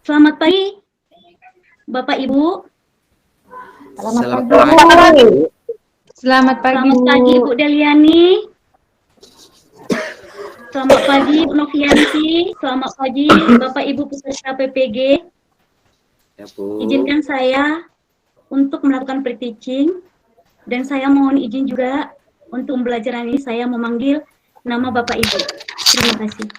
Selamat pagi, Bapak Ibu. Selamat pagi. Selamat pagi, Selamat pagi, Ibu Deliani. Selamat pagi, Bu Novianti. Selamat pagi, Bapak Ibu peserta PPG. Ya, Bu. Izinkan saya untuk melakukan pre-teaching, dan saya mohon izin juga untuk pembelajaran ini saya memanggil nama Bapak Ibu. Terima kasih.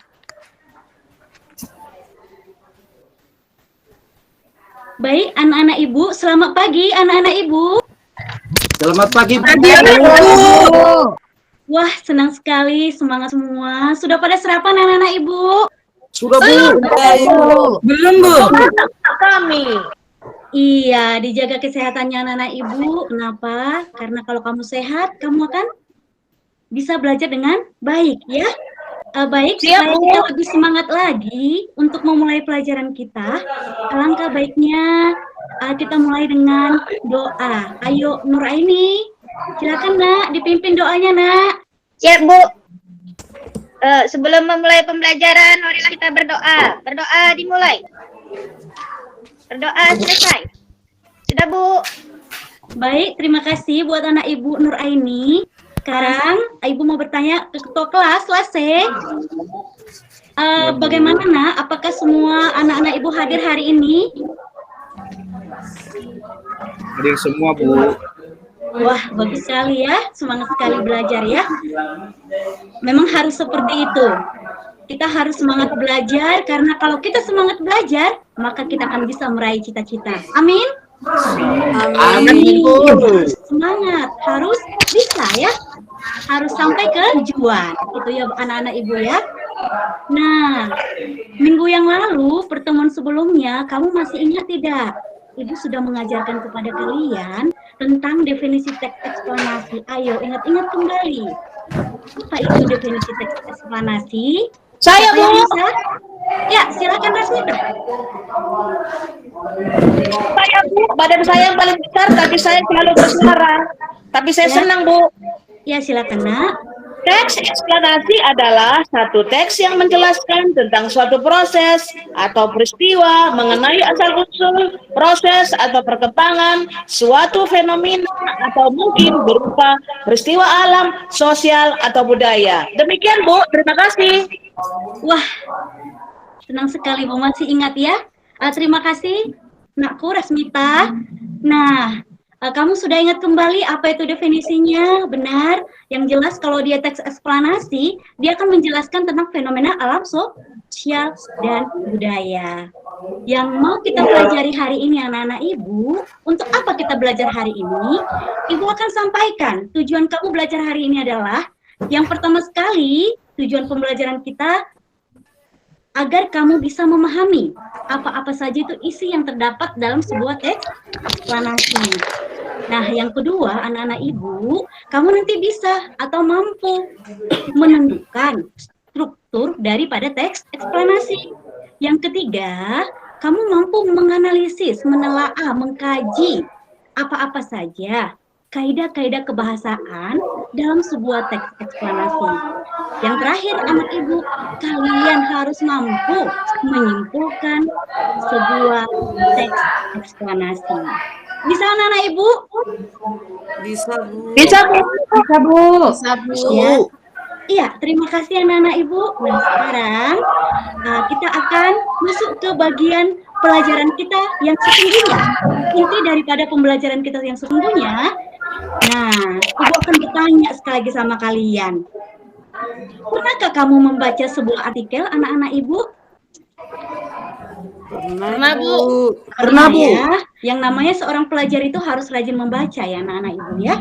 Baik, anak-anak Ibu, selamat pagi anak-anak Ibu. Selamat pagi, Bu. Wah, senang sekali, semangat semua. Sudah pada sarapan anak-anak Ibu? Sudah, Bu. Belum, Bu. Kami. Iya, dijaga kesehatannya anak-anak Ibu. Kenapa? Karena kalau kamu sehat, kamu akan bisa belajar dengan baik, ya. Baik, supaya kita lebih semangat lagi untuk memulai pelajaran kita. Alangkah baiknya kita mulai dengan doa. Ayo, Nuraini, silakan Nak, dipimpin doanya Nak. Siap, Bu. Sebelum memulai pembelajaran, marilah kita berdoa. Berdoa dimulai. Berdoa selesai. Sudah, Bu. Baik, terima kasih buat anak Ibu Nuraini. Sekarang Ibu mau bertanya ke ketua kelas, Lase. Bagaimana Nak? Apakah semua anak-anak Ibu hadir hari ini? Hadir semua, Bu. Wah, bagus sekali ya. Semangat sekali belajar ya. Memang harus seperti itu. Kita harus semangat belajar, karena kalau kita semangat belajar, maka kita akan bisa meraih cita-cita. Amin. Amin, Bu. Semangat, harus bisa ya. Harus sampai ke tujuan. Itu ya anak-anak Ibu ya. Nah, minggu yang lalu, pertemuan sebelumnya, kamu masih ingat tidak? Ibu sudah mengajarkan kepada kalian tentang definisi teks eksplanasi. Ayo, ingat-ingat kembali. Apa itu definisi teks eksplanasi? Saya, Siapa Bu. yang bisa? Ya, silakan Rasmita. Saya, Bu. Badan saya yang paling besar, tapi saya selalu bersuara. Tapi saya Ya. senang, Bu. Ya, silakan Nak. Teks eksplanasi adalah satu teks yang menjelaskan tentang suatu proses atau peristiwa mengenai asal-usul, proses atau perkembangan suatu fenomena atau mungkin berupa peristiwa alam, sosial, atau budaya. Demikian, Bu. Terima kasih. Wah, senang sekali Bu masih ingat ya. Terima kasih Nakku Rasmita. Nah, kamu sudah ingat kembali apa itu definisinya? Benar. Yang jelas kalau dia teks eksplanasi, dia akan menjelaskan tentang fenomena alam, sosial, dan budaya. Yang mau kita pelajari hari ini anak-anak Ibu, untuk apa kita belajar hari ini? Ibu akan sampaikan tujuan kamu belajar hari ini adalah, yang pertama sekali, tujuan pembelajaran kita agar kamu bisa memahami apa-apa saja itu isi yang terdapat dalam sebuah teks eksplanasi. Nah, yang kedua, anak-anak Ibu, kamu nanti bisa atau mampu menentukan struktur daripada teks eksplanasi. Yang ketiga, kamu mampu menganalisis, menelaah, mengkaji apa-apa saja kaidah-kaidah kebahasaan dalam sebuah teks eksplanasi. Yang terakhir, anak Ibu, kalian harus mampu menyimpulkan sebuah teks eksplanasi. Bisa anak-anak Ibu? Bisa, Bu. Bisa, Bu. Bisa, Bu. Bisa, Bu. Ya. Iya, terima kasih anak-anak Ibu. Nah, sekarang kita akan masuk ke bagian pelajaran kita yang sesungguhnya. Inti daripada pembelajaran kita yang sesungguhnya. Nah, Ibu akan bertanya sekali lagi sama kalian. Pernahkah kamu membaca sebuah artikel, anak-anak Ibu? Pernah, Bu. Pernah, Bu. Ya. Yang namanya seorang pelajar itu harus rajin membaca ya, anak-anak Ibu ya.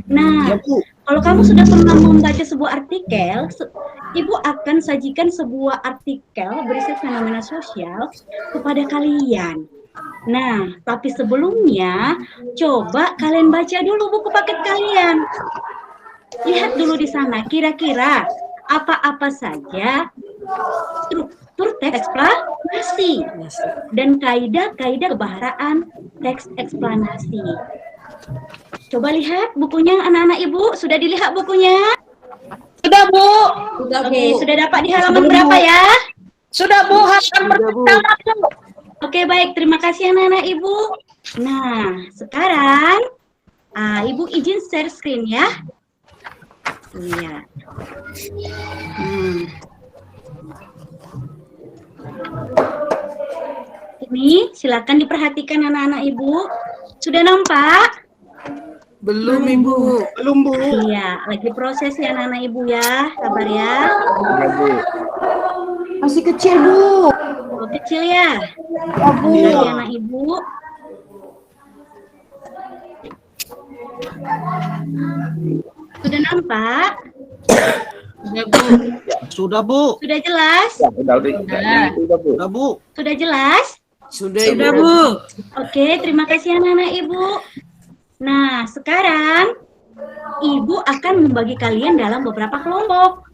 Nah, kalau kamu sudah pernah membaca sebuah artikel, Ibu akan sajikan sebuah artikel berisi fenomena sosial kepada kalian. Nah, tapi sebelumnya, coba kalian baca dulu buku paket kalian. Lihat dulu di sana, kira-kira apa-apa saja struktur teks eksplanasi dan kaidah-kaidah kebahasaan teks eksplanasi. Coba lihat bukunya anak-anak ibu. Sudah dilihat bukunya? Sudah, Bu. Oke, sudah dapat di halaman berapa ya? Sudah, Bu. Halaman pertama, Bu. Oke, baik. Terima kasih anak-anak ibu. Nah, sekarang ibu izin share screen ya. Iya. Ini silakan diperhatikan anak-anak ibu. Sudah nampak? Belum, Ibu. Belum, Bu. Iya, lagi proses ya anak-anak ibu ya. Sabar ya. Ya, Bu. Masih kecil, Bu. Oh, kecil ya. Ya, Bu. Dari anak ibu. Sudah nampak? Sudah, Bu. Sudah jelas? Sudah, Bu. Sudah, Bu. Sudah jelas? Sudah, Bu. Oke, terima kasih anak-anak ibu. Nah, sekarang ibu akan membagi kalian dalam beberapa kelompok.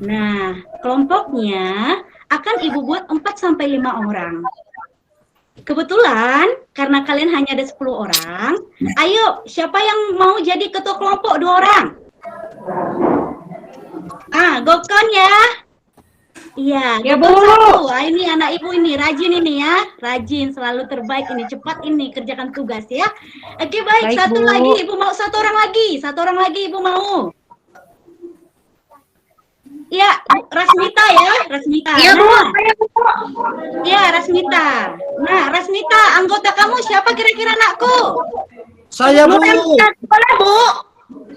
Nah, kelompoknya akan ibu buat 4-5 orang. Kebetulan, karena kalian hanya ada 10 orang, ayo, siapa yang mau jadi ketua kelompok 2 orang? Gokon ya. Iya, Ya, Gokon Bu. 1. Ini anak ibu ini, rajin ini ya. Rajin, selalu terbaik ini, cepat ini kerjakan tugas ya. Oke, baik, Baik, satu Bu. lagi, ibu mau 1 orang lagi. 1 orang lagi ibu mau. Ya, Rasmita ya, Rasmita. Iya, Bu. Nah, ya, Rasmita. Nah, Rasmita, anggota kamu siapa kira-kira anakku? Saya, Bu. Boleh, Bu.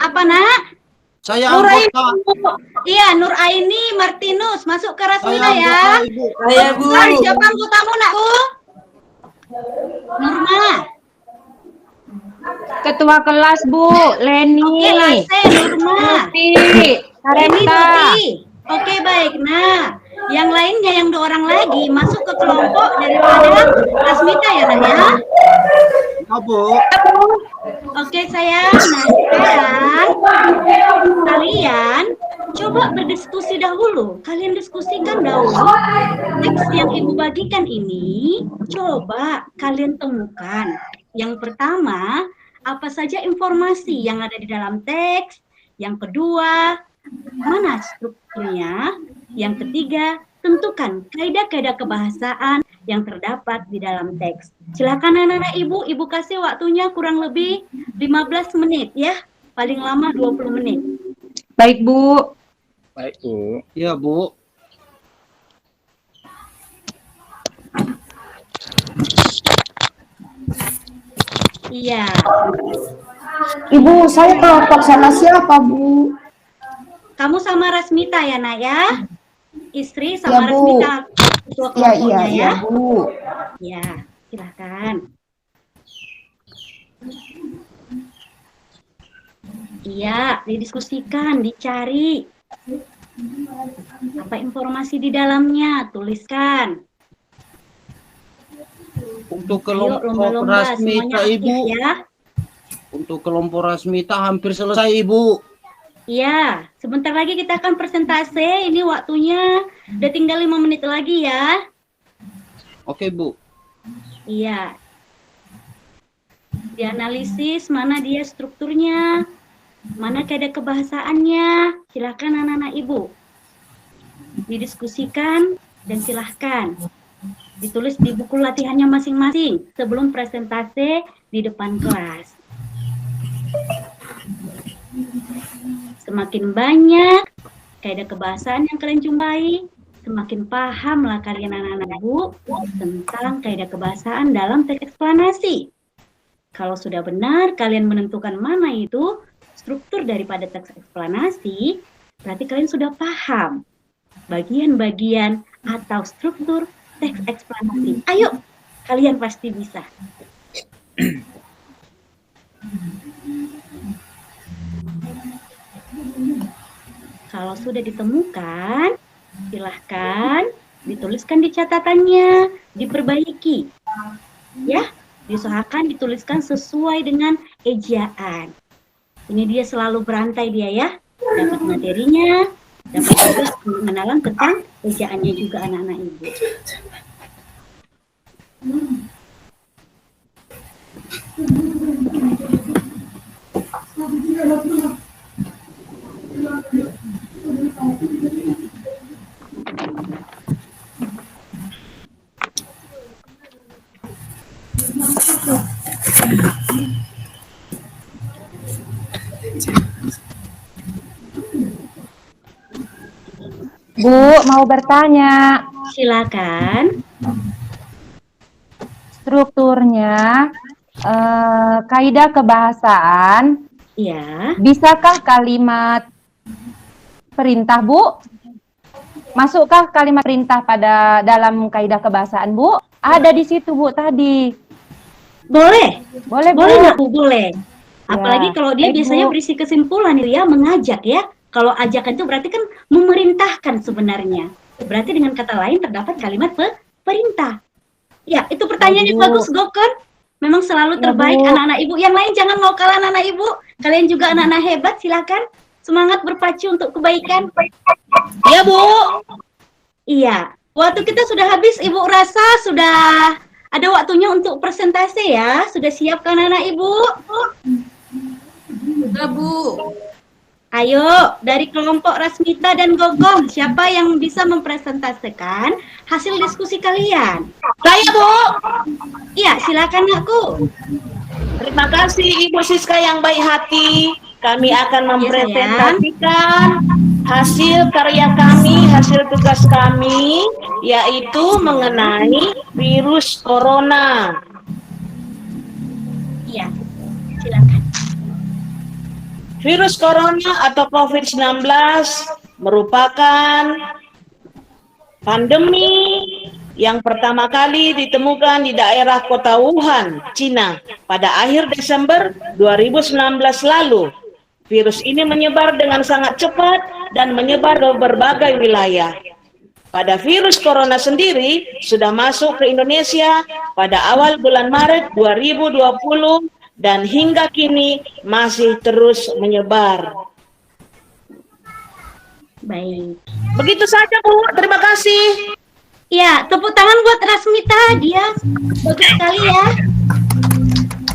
Apa nak? Saya Nuraini, anggota. Bu. Iya, Nuraini Martinus, masuk ke Saya Rasmita ya. anggota, Ibu. Saya, Bu. Nah, siapa anggotamu nakku? Nurma. Ketua kelas, Bu. Leni. Oke, Lase, Nurma. Tuti. Reni, Kareta. Tuti. Oke, baik. Nah, yang lainnya yang 2 orang lagi masuk ke kelompok daripada Rasmita ya, Nak ya. Ya, Bu. Oke, sayang. Nah, sekarang kalian coba berdiskusi dahulu. Kalian diskusikan dahulu teks yang ibu bagikan ini. Coba kalian temukan. Yang pertama, apa saja informasi yang ada di dalam teks. Yang kedua, mana strukturnya. Yang ketiga, tentukan kaidah-kaidah kebahasaan yang terdapat di dalam teks. Silakan anak-anak ibu kasih waktunya kurang lebih 15 menit ya. Paling lama 20 menit. Baik, Bu. Baik, Bu. Iya, Bu. Iya. Ibu, saya kelompok sama siapa, Bu? Kamu sama Rasmita ya, Nak ya? Istri Ya, sama Bu. Rasmita ketua Iya, kelompoknya ya. Bu. Ya, silakan. Iya, didiskusikan, dicari. Apa informasi di dalamnya? Tuliskan. Untuk Ayo, kelompok lomba-lomba, semuanya Rasmita, aktif Ibu. ya. Untuk kelompok Rasmita hampir selesai, Ibu. Iya, sebentar lagi kita akan persentase. Ini waktunya udah tinggal 5 menit lagi ya. Oke, Bu. Iya. Dianalisis mana dia strukturnya, mana kaidah kebahasaannya. Silahkan anak-anak ibu. Didiskusikan dan silahkan ditulis di buku latihannya masing-masing sebelum presentase di depan kelas. Semakin banyak kaidah kebahasaan yang kalian jumpai, semakin pahamlah kalian anak-anak ibu tentang kaidah kebahasaan dalam teks eksplanasi. Kalau sudah benar kalian menentukan mana itu struktur daripada teks eksplanasi, berarti kalian sudah paham bagian-bagian atau struktur teks eksplanasi. Ayo, kalian pasti bisa. Kalau sudah ditemukan, silahkan dituliskan di catatannya, diperbaiki. Ya, diusahakan dituliskan sesuai dengan ejaan. Ini dia selalu berantai dia ya, dapat materinya, dapat juga pengenalan tentang ejaannya juga anak-anak ibu. Bu, mau bertanya. Silakan. Strukturnya, kaidah kebahasaan, Ya. bisakah kalimat perintah, Bu? Masukkah kalimat perintah pada dalam kaidah kebahasaan, Bu? Ada di situ, Bu, tadi. Boleh. Boleh, Bu? Boleh nggak Bu? Boleh. Ya, Apalagi kalau dia baik, biasanya Bu. berisi kesimpulan itu ya, mengajak ya. Kalau ajakan itu berarti kan memerintahkan sebenarnya. Berarti dengan kata lain terdapat kalimat perintah. Ya, itu pertanyaannya Bu. bagus, Gokon. Memang selalu Ya, terbaik Bu. anak-anak ibu. Yang lain jangan mau kalah anak-anak ibu. Kalian juga anak-anak hebat, silakan. Semangat berpacu untuk kebaikan. Ya, Bu. Iya, waktu kita sudah habis, Ibu rasa sudah ada waktunya untuk presentasi ya. Sudah siap kan anak Ibu? Sudah, Bu. Ayo, dari kelompok Rasmita dan Gogong, siapa yang bisa mempresentasikan hasil diskusi kalian? Saya, Bu. Iya, silakan aku. Terima kasih Ibu Siska yang baik hati. Kami akan sayang. mempresentasikan hasil karya kami, hasil tugas kami, yaitu mengenai virus corona. Iya, silakan. Virus corona atau COVID-19 merupakan pandemi yang pertama kali ditemukan di daerah kota Wuhan, Cina pada akhir Desember 2019 lalu. Virus ini menyebar dengan sangat cepat dan menyebar ke berbagai wilayah. Pada virus corona sendiri sudah masuk ke Indonesia pada awal bulan Maret 2020 dan hingga kini masih terus menyebar. Baik. Begitu saja, Bu. Terima kasih. Ya, tepuk tangan buat Rasmita. Dia bagus sekali ya.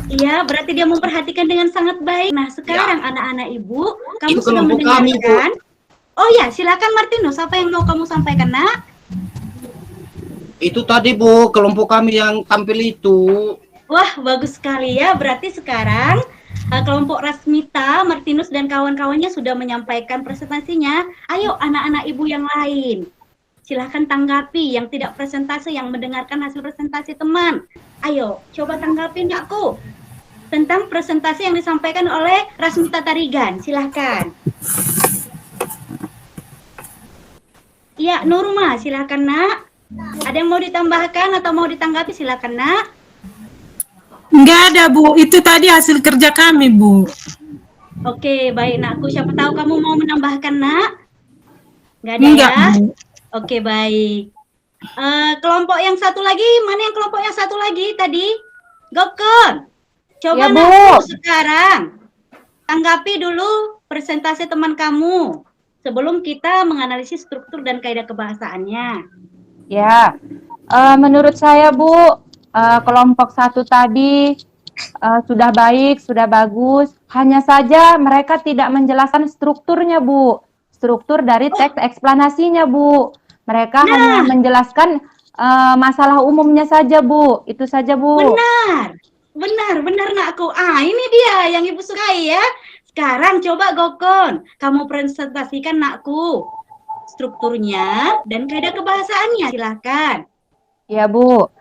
Iya, berarti dia memperhatikan dengan sangat baik. Nah, sekarang anak-anak ibu, kamu Itu sudah kelompok kami, Bu. mendengarkan. Oh ya, silakan Martinus. Apa yang mau kamu sampaikan, Nak? Itu tadi Bu, kelompok kami yang tampil itu. Wah, bagus sekali ya. Berarti sekarang kelompok Rasmita, Martinus, dan kawan-kawannya sudah menyampaikan presentasinya. Ayo, anak-anak ibu yang lain. Silahkan tanggapi yang tidak presentasi, yang mendengarkan hasil presentasi teman. Ayo, coba tanggapi aku tentang presentasi yang disampaikan oleh Rasmita Tarigan. Silahkan. Iya, Nurma, silahkan Nak. Ada yang mau ditambahkan atau mau ditanggapi? Silahkan Nak. Enggak ada, Bu. Itu tadi hasil kerja kami, Bu. Oke, baik Nakku. Siapa tahu kamu mau menambahkan Nak? Nggak ada Enggak, ya? Bu. Oke, baik. Kelompok yang satu lagi, mana yang kelompok yang satu lagi tadi? Gokon. Coba Ya, Bu. Nakku sekarang. Tanggapi dulu presentasi teman kamu sebelum kita menganalisis struktur dan kaidah kebahasaannya. Ya, menurut saya, Bu, kelompok satu tadi sudah baik, sudah bagus. Hanya saja mereka tidak menjelaskan strukturnya, Bu. Struktur dari teks eksplanasinya, Bu. Mereka hanya menjelaskan masalah umumnya saja, Bu. Itu saja, Bu. Benar Nakku. Ini dia yang Ibu sukai ya. Sekarang coba Gokon, kamu presentasikan Nakku strukturnya dan kaidah kebahasaannya. Silakan. Ya, Bu.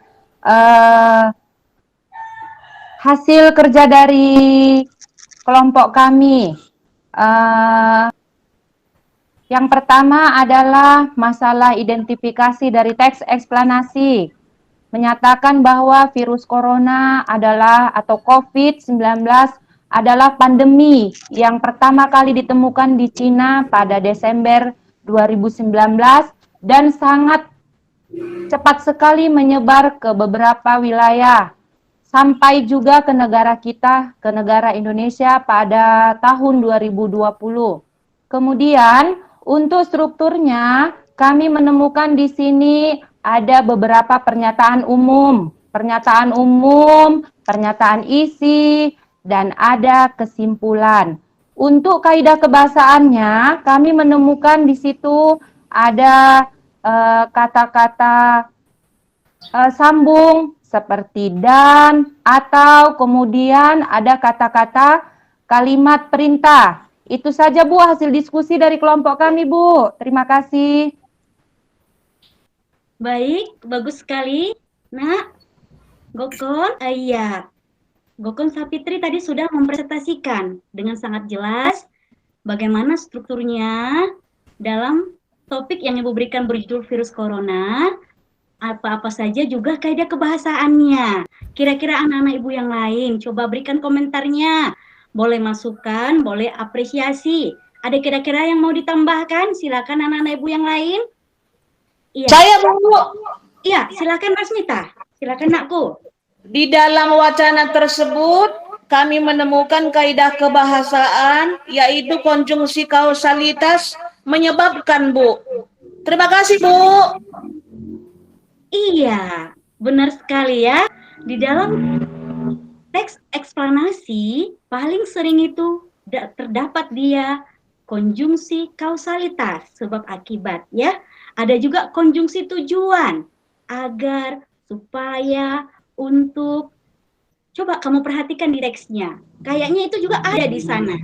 Hasil kerja dari kelompok kami. Yang pertama adalah masalah identifikasi dari teks eksplanasi. Menyatakan bahwa virus corona adalah atau COVID-19 adalah pandemi yang pertama kali ditemukan di Cina pada Desember 2019 dan sangat cepat sekali menyebar ke beberapa wilayah sampai juga ke negara kita, ke negara Indonesia pada tahun 2020. Kemudian untuk strukturnya kami menemukan di sini ada beberapa pernyataan umum, pernyataan isi, dan ada kesimpulan. Untuk kaidah kebahasaannya, kami menemukan di situ ada kata-kata sambung seperti dan, atau kemudian ada kata-kata kalimat perintah. Itu saja Bu hasil diskusi dari kelompok kami Bu. Terima kasih. Baik, bagus sekali. Nak, Gokon, iya. Gokon Sapitri tadi sudah mempresentasikan dengan sangat jelas bagaimana strukturnya dalam topik yang Ibu berikan berjudul virus corona, apa-apa saja juga kaidah kebahasaannya. Kira-kira anak-anak Ibu yang lain, coba berikan komentarnya. Boleh masukan, boleh apresiasi. Ada kira-kira yang mau ditambahkan? Silakan anak-anak Ibu yang lain. Iya. Saya Bu, Iya, silakan Rasmita. Silakan Nakku. di dalam wacana tersebut kami menemukan kaidah kebahasaan yaitu konjungsi kausalitas menyebabkan Bu. Terima kasih Bu. Iya, benar sekali ya. Di dalam teks eksplanasi paling sering itu terdapat dia konjungsi kausalitas, sebab akibat ya. Ada juga konjungsi tujuan, agar, supaya, untuk. Coba kamu perhatikan di teksnya. Kayaknya itu juga ada di sana.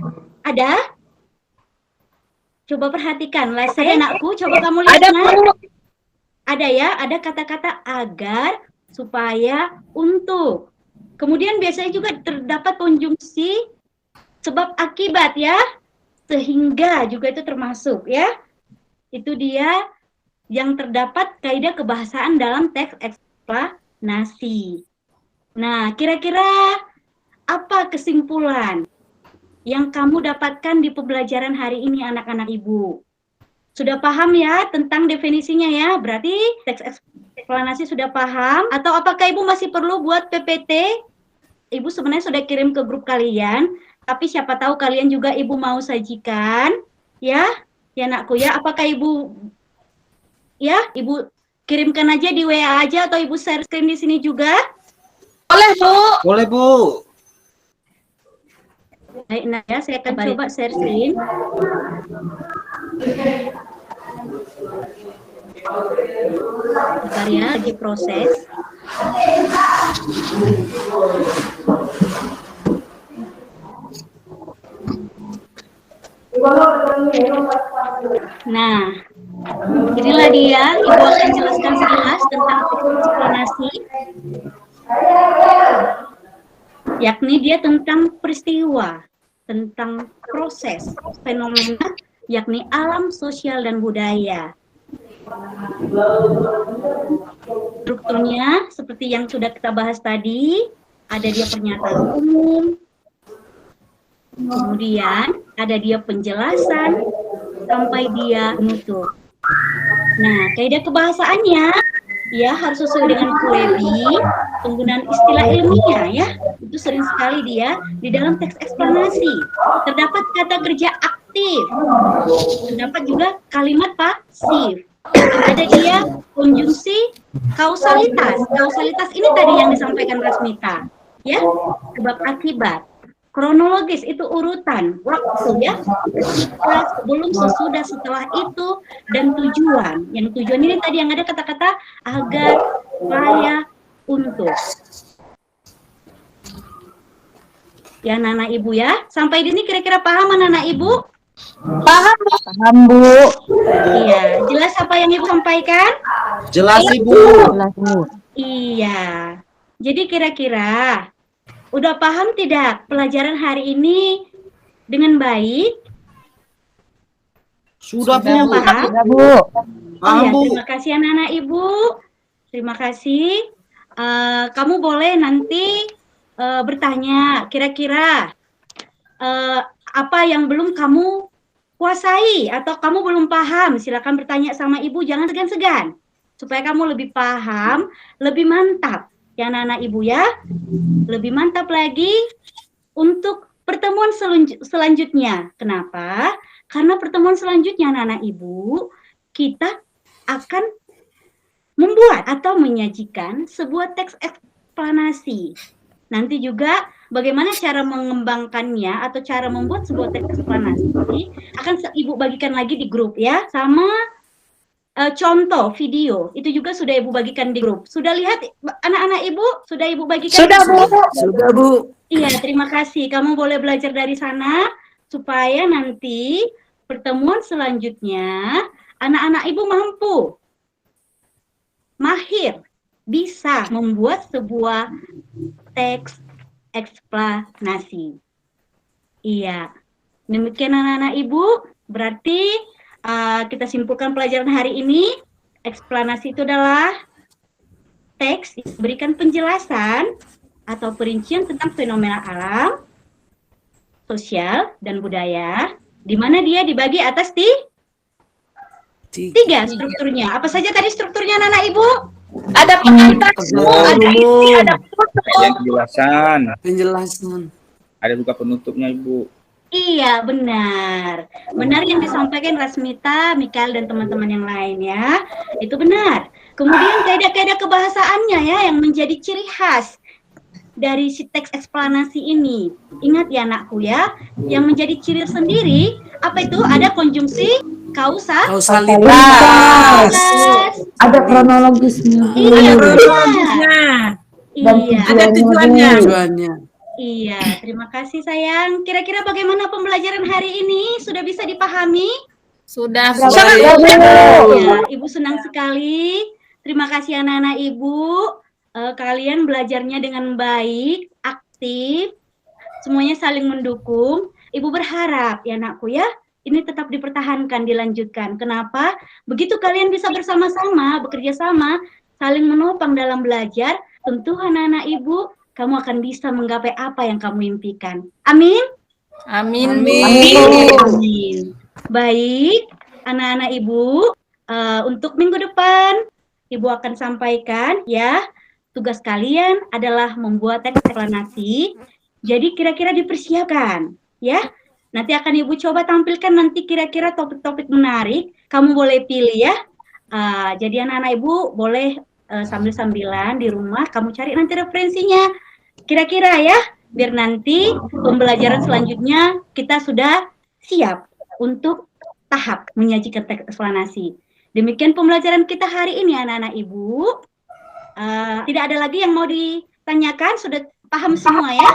Ada? Coba perhatikan. Saya Nakku, coba kamu lihat. Ada Nak. Bu. Ada ya, ada kata-kata agar, supaya, untuk. Kemudian biasanya juga terdapat konjungsi sebab akibat ya. Sehingga juga itu termasuk ya. Itu dia yang terdapat kaidah kebahasaan dalam teks eksplanasi. Nah, kira-kira apa kesimpulan yang kamu dapatkan di pembelajaran hari ini anak-anak Ibu? Sudah paham ya tentang definisinya ya? Berarti teks eksplanasi sudah paham? Atau apakah Ibu masih perlu buat PPT? Ibu sebenarnya sudah kirim ke grup kalian, tapi siapa tahu kalian juga Ibu mau sajikan, ya? Ya Nakku ya, apakah Ibu kirimkan aja di WA aja atau Ibu share screen di sini juga? Boleh Bu. Boleh Bu. Baik, nah ya, saya akan coba share screen. Bentar ya, lagi proses. Nah, inilah dia, Ibu akan jelaskan sekilas tentang eksplanasi. Yakni dia tentang peristiwa, tentang proses, fenomena, yakni alam, sosial, dan budaya. Strukturnya seperti yang sudah kita bahas tadi, ada dia pernyataan umum, kemudian ada dia penjelasan, sampai dia penutup. Nah, kaidah kebahasaannya, ya harus sesuai dengan Puebi, penggunaan istilah ilmiah ya, itu sering sekali dia di dalam teks eksplanasi. Terdapat kata kerja aktif, terdapat juga kalimat pasif. Ada dia konjungsi kausalitas. Kausalitas ini tadi yang disampaikan Rasmita, ya, sebab akibat. Kronologis itu urutan waktu ya, sebelum, sesudah, setelah itu, dan tujuan. Yang tujuan ini tadi yang ada kata-kata agar, supaya, untuk. Ya anak-anak Ibu ya, sampai di sini kira-kira paham anak-anak Ibu? Paham Bu. Paham Bu. Iya, jelas apa yang Ibu sampaikan? Jelas Ibu. Jelas Bu. Iya, jadi kira-kira udah paham tidak pelajaran hari ini dengan baik? Sudah Bu. Paham? Sudah Bu. Paham Ya, Bu. terima kasih anak-anak Ibu. Terima kasih. Kamu boleh nanti bertanya kira-kira apa yang belum kamu kuasai atau kamu belum paham. Silakan bertanya sama Ibu, jangan segan-segan. Supaya kamu lebih paham, lebih mantap. Ya anak-anak Ibu ya. Lebih mantap lagi untuk pertemuan selanjutnya. Kenapa? Karena pertemuan selanjutnya anak-anak Ibu, kita akan membuat atau menyajikan sebuah teks eksplanasi. Nanti juga bagaimana cara mengembangkannya atau cara membuat sebuah teks eksplanasi akan Ibu bagikan lagi di grup ya, sama contoh video itu juga sudah Ibu bagikan di grup. Sudah lihat anak-anak Ibu? Sudah Ibu bagikan? Sudah, Bu. Sudah, Bu. Iya, terima kasih. Kamu boleh belajar dari sana supaya nanti pertemuan selanjutnya anak-anak Ibu mampu, mahir, bisa membuat sebuah teks eksplanasi. Iya, demikian anak-anak Ibu. Berarti kita simpulkan pelajaran hari ini. Eksplanasi itu adalah teks yang memberikan penjelasan atau perincian tentang fenomena alam, sosial, dan budaya, di mana dia dibagi atas tiga strukturnya. Apa saja tadi strukturnya anak-anak Ibu? Ada pengantar, ada isi, ada penjelasan. Ada juga penutupnya, Ibu. Iya, benar. Benar yang disampaikan Rasmita, Mikael, dan teman-teman yang lain ya. Itu benar. Kemudian kaidah-kaidah kebahasaannya ya yang menjadi ciri khas dari si teks eksplanasi ini. Ingat ya anakku ya, yang menjadi ciri sendiri, apa itu? Ada konjungsi Kausalitas. Ada kronologisnya. Iya, Kronologisnya. iya. Ada tujuannya. Iya, terima kasih sayang. Kira-kira bagaimana pembelajaran hari ini? Sudah bisa dipahami? Sudah, Ya, Ibu senang sekali. Terima kasih anak-anak Ibu. Kalian belajarnya dengan baik, aktif, semuanya saling mendukung. Ibu berharap ya anakku ya, ini tetap dipertahankan, dilanjutkan. Kenapa? Begitu kalian bisa bersama-sama, bekerja sama, saling menopang dalam belajar, tentu anak-anak Ibu, kamu akan bisa menggapai apa yang kamu impikan. Amin? Amin. Amin. Baik, anak-anak Ibu, untuk minggu depan, Ibu akan sampaikan ya, tugas kalian adalah membuat teks eksplanasi. Jadi kira-kira dipersiapkan ya. Nanti akan Ibu coba tampilkan nanti kira-kira topik-topik menarik. Kamu boleh pilih ya. Jadi anak-anak Ibu boleh sambil-sambilan di rumah kamu cari nanti referensinya. Kira-kira ya, biar nanti pembelajaran selanjutnya kita sudah siap untuk tahap menyajikan teks eksplanasi. Demikian pembelajaran kita hari ini anak-anak Ibu. Tidak ada lagi yang mau ditanyakan, sudah paham semua ya?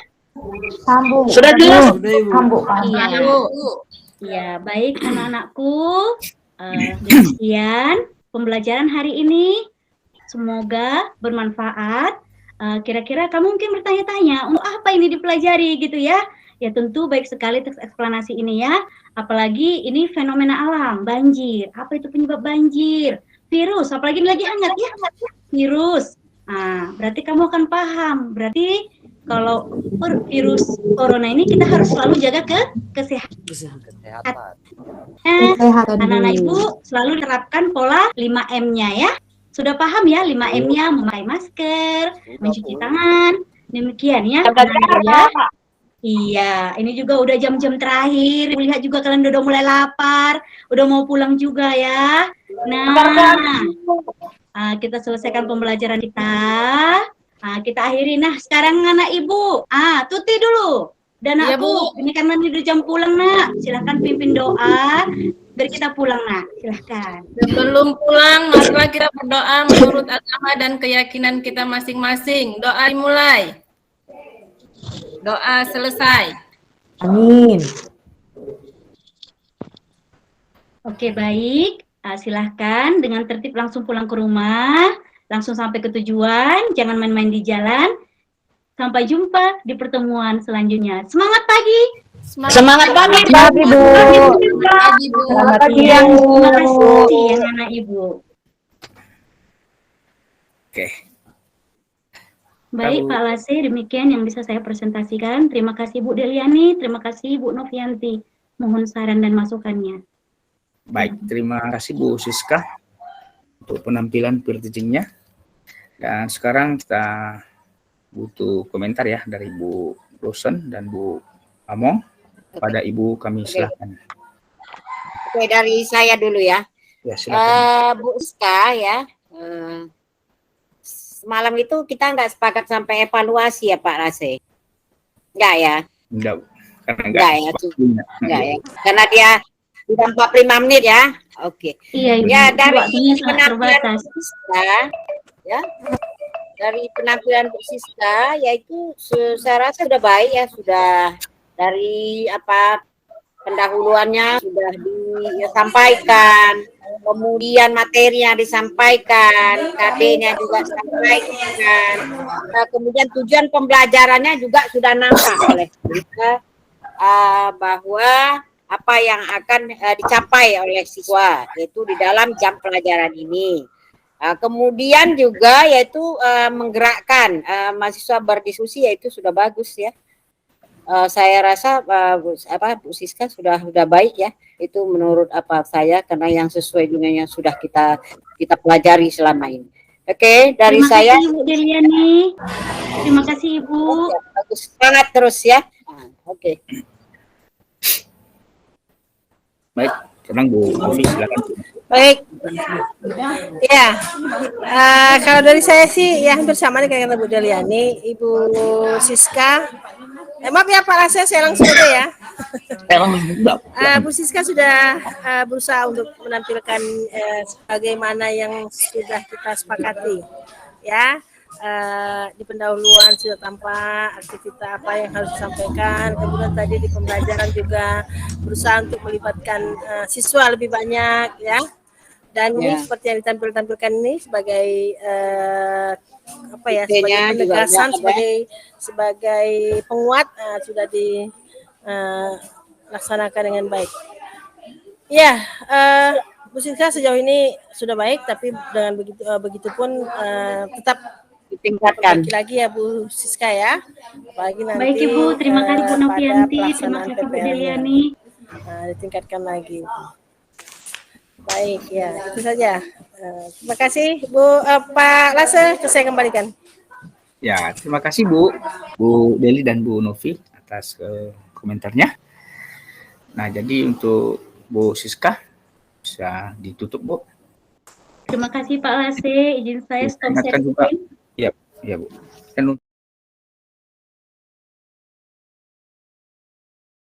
Sambung. Sudah jelas. Sambung. Iya, baik anak-anakku. Demikian pembelajaran hari ini. Semoga bermanfaat. Kira-kira kamu mungkin bertanya-tanya, untuk apa ini dipelajari gitu ya? Ya tentu baik sekali teks eksplanasi ini ya. Apalagi ini fenomena alam, banjir. Apa itu penyebab banjir? Virus, apalagi ini lagi hangat ya, virus. Berarti kamu akan paham. Berarti kalau virus corona ini kita harus selalu jaga kesehatan. Anak-anak Ibu selalu terapkan pola 5M-nya ya. Sudah paham ya 5M-nya, memakai masker, mencuci tangan. Demikian ya. Iya, ini juga udah jam-jam terakhir. Lihat juga kalian udah mulai lapar, udah mau pulang juga ya. Nah, kita selesaikan pembelajaran kita. Kita akhiri. Nah, sekarang anak Ibu, Tuti dulu. Dan Iya, aku, Bu. ini karena ini udah jam pulang nak. Silahkan pimpin doa, biar kita pulang nak. Silahkan. Sebelum pulang, marilah kita berdoa menurut agama dan keyakinan kita masing-masing. Doa dimulai. Doa selesai. Amin. Oke, baik. Silahkan dengan tertib langsung pulang ke rumah. Langsung sampai ke tujuan. Jangan main-main di jalan. Sampai jumpa di pertemuan selanjutnya. Semangat pagi. Semangat pagi, Selamat pagi, Bu. Selamat pagi, yang Terima kasih yang anak Ibu. Oke. Baik Pak Lase, demikian yang bisa saya presentasikan. Terima kasih Bu Deliani, terima kasih Bu Novianti. Mohon saran dan masukannya. Baik, terima kasih Bu Siska untuk penampilan teaching-nya. Dan sekarang kita butuh komentar ya dari Bu Rosen dan Bu Among. Pada Ibu kami silakan. Oke, dari saya dulu ya. Ya, silakan. Bu Siska ya. semalam itu kita nggak sepakat sampai evaluasi ya Pak Rase? Enggak ya? Enggak, Bu. Karena Enggak ya? waktunya. Enggak ya? Karena dia sudah 45 menit ya? Oke. Iya, Ibu. Ya, dari Waktunya sangat penampilan terbatas. Bu Siska, ya, dari penampilan Bu Siska, yaitu saya rasa sudah baik ya, sudah dari pendahuluannya sudah disampaikan, kemudian materinya disampaikan, KD-nya juga disampaikan, kemudian tujuan pembelajarannya juga sudah nampak oleh kita bahwa apa yang akan dicapai oleh siswa yaitu di dalam jam pelajaran ini. Kemudian juga yaitu menggerakkan mahasiswa berdiskusi, yaitu sudah bagus ya. Saya rasa Bu Siska sudah baik ya, itu menurut saya, karena yang sesuai dengan yang sudah kita pelajari selama ini. Oke, dari Terima saya. kasih Ibu Deliani. Terima kasih Ibu. Bagus, semangat terus ya. Oke. Baik, sekarang Bu Novi silakan. Baik, ya. Kalau dari saya sih ya hampir sama nih kayak kata Bu Deliani, Ibu Siska. Maaf ya Pak Rasa, saya langsung aja ya. Bu Siska sudah berusaha untuk menampilkan bagaimana yang sudah kita sepakati, ya. Di pendahuluan sudah tampak aktivitas apa yang harus disampaikan, kemudian tadi di pembelajaran juga berusaha untuk melibatkan siswa lebih banyak ya, dan ini seperti yang ditampilkan ini sebagai sebagai penegasan, sebagai penguat sudah dilaksanakan dengan baik ya. Bu Siska sejauh ini sudah baik, tapi dengan begitupun tetap ditingkatkan lagi ya Bu Siska ya. Apalagi nanti baik Ibu, terima kasih Bu Novianti, terima kasih Bu Deliani. Ditingkatkan lagi. Baik ya, itu saja. Terima kasih Bu Pak Lase, saya kembalikan. Ya, terima kasih Bu Deli dan Bu Novi atas komentarnya. Nah, jadi untuk Bu Siska bisa ditutup Bu. Terima kasih Pak Lase, izin saya stop sharing. Iya Bu. Kan